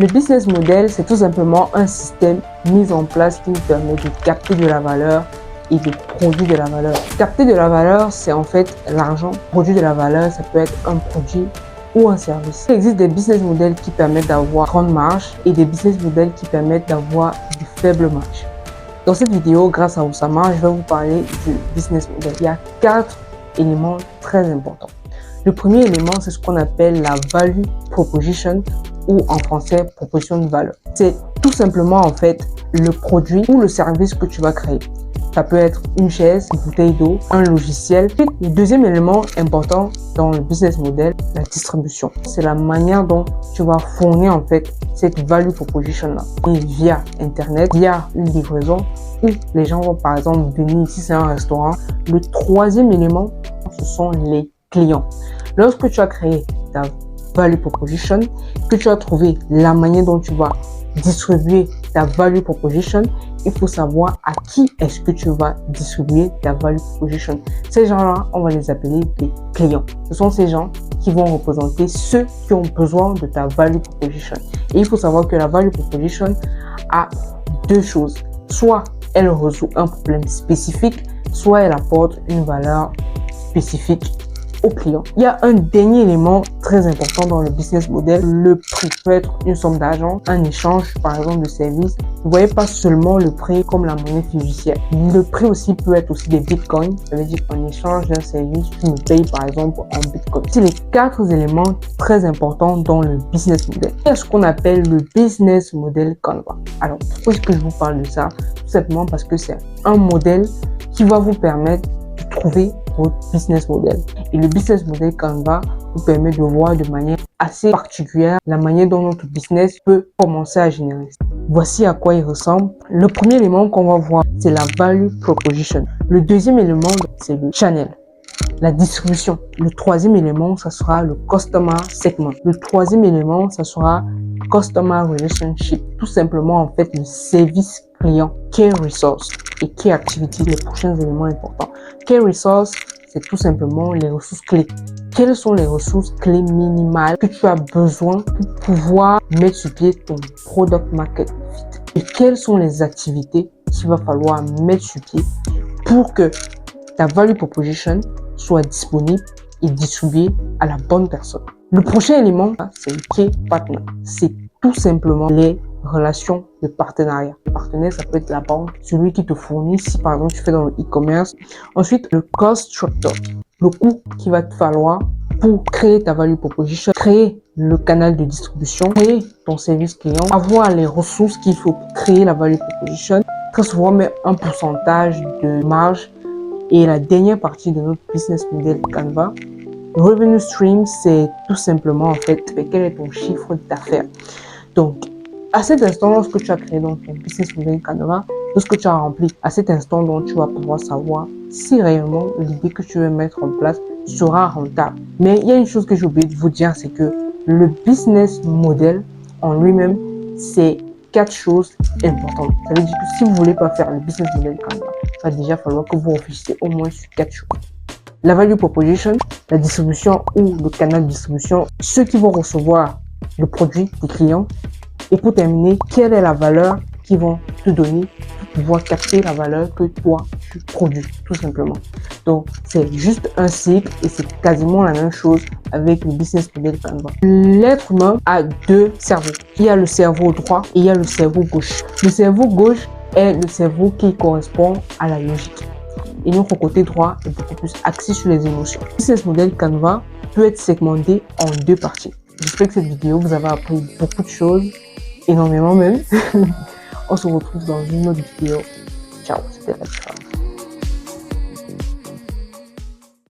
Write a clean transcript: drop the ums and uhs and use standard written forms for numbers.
Le business model, c'est tout simplement un système mis en place qui nous permet de capter de la valeur et de produire de la valeur. Capter de la valeur, c'est en fait l'argent. Produire de la valeur, ça peut être un produit ou un service. Il existe des business models qui permettent d'avoir grande marge et des business models qui permettent d'avoir de faibles marges. Dans cette vidéo, grâce à Oussama, je vais vous parler du business model. Il y a 4 éléments très importants. Le premier élément, c'est ce qu'on appelle la value proposition ou en français, proposition de valeur. C'est tout simplement en fait le produit ou le service que tu vas créer. Ça peut être une chaise, une bouteille d'eau, un logiciel. Puis, le deuxième élément important dans le business model, la distribution. C'est la manière dont tu vas fournir en fait cette value proposition là. Et via Internet, via une livraison où les gens vont par exemple venir ici, c'est un restaurant. Le troisième élément, ce sont les clients. Lorsque tu as créé ta value proposition, que tu as trouvé la manière dont tu vas distribuer ta value proposition, il faut savoir à qui est-ce que tu vas distribuer ta value proposition. Ces gens-là, on va les appeler des clients. Ce sont ces gens qui vont représenter ceux qui ont besoin de ta value proposition. Et il faut savoir que la value proposition a deux choses. Soit elle résout un problème spécifique, soit elle apporte une valeur spécifique au client. Il y a un dernier élément très important dans le business model. Le prix peut être une somme d'argent, un échange par exemple de services. Vous voyez pas seulement le prix comme la monnaie fiduciaire. Le prix aussi peut être aussi des bitcoins. Ça veut dire qu'en échange d'un service, tu me payes par exemple en bitcoin. C'est les 4 éléments très importants dans le business model. Il y a ce qu'on appelle le business model Canva. Alors, pourquoi est-ce que je vous parle de ça? Tout simplement parce que c'est un modèle qui va vous permettre de trouver votre business model. Et le business model Canva vous permet de voir de manière assez particulière la manière dont notre business peut commencer à générer. Voici à quoi il ressemble. Le premier élément qu'on va voir, c'est la value proposition. Le deuxième élément, c'est le channel, la distribution. Le troisième élément, ça sera le customer segment. Le troisième élément, ça sera customer relationship. Tout simplement, en fait, le service client, key resource et key activity, les prochains éléments importants. Key resource, c'est tout simplement les ressources clés. Quelles sont les ressources clés minimales que tu as besoin pour pouvoir mettre sur pied ton product market fit? Et quelles sont les activités qu'il va falloir mettre sur pied pour que ta value proposition soit disponible et distribuée à la bonne personne? Le prochain élément, c'est le key partner. C'est tout simplement les relations de partenariat. Le partenaire, ça peut être la banque, celui qui te fournit, si par exemple tu fais dans le e-commerce. Ensuite, le cost structure, le coût qu'il va te falloir pour créer ta value proposition, créer le canal de distribution, créer ton service client, avoir les ressources qu'il faut pour créer la value proposition. Très souvent, mettre un pourcentage de marge. Et la dernière partie de notre business model Canva, revenue stream, c'est tout simplement en fait quel est ton chiffre d'affaires. Donc, à cet instant, lorsque tu as créé donc ton business model Canva, lorsque tu as rempli, à cet instant, donc tu vas pouvoir savoir si réellement l'idée que tu veux mettre en place sera rentable. Mais il y a une chose que j'ai oublié de vous dire, c'est que le business model en lui-même, c'est 4 choses importantes. Ça veut dire que si vous voulez pas faire le business model Canva, il va déjà falloir que vous réfléchissiez au moins sur 4 choses. La value proposition, la distribution ou le canal de distribution, ceux qui vont recevoir le produit des clients. Et pour terminer, quelle est la valeur qu'ils vont te donner pour pouvoir capter la valeur que toi, tu produis, tout simplement. Donc, c'est juste un cycle et c'est quasiment la même chose avec le business model Canva. L'être humain a 2 cerveaux. Il y a le cerveau droit et il y a le cerveau gauche. Le cerveau gauche est le cerveau qui correspond à la logique. Et notre côté droit est beaucoup plus axé sur les émotions. Le business model Canva peut être segmenté en 2 parties. J'espère que cette vidéo vous avez appris beaucoup de choses, énormément même. On se retrouve dans une autre vidéo. Ciao, c'était la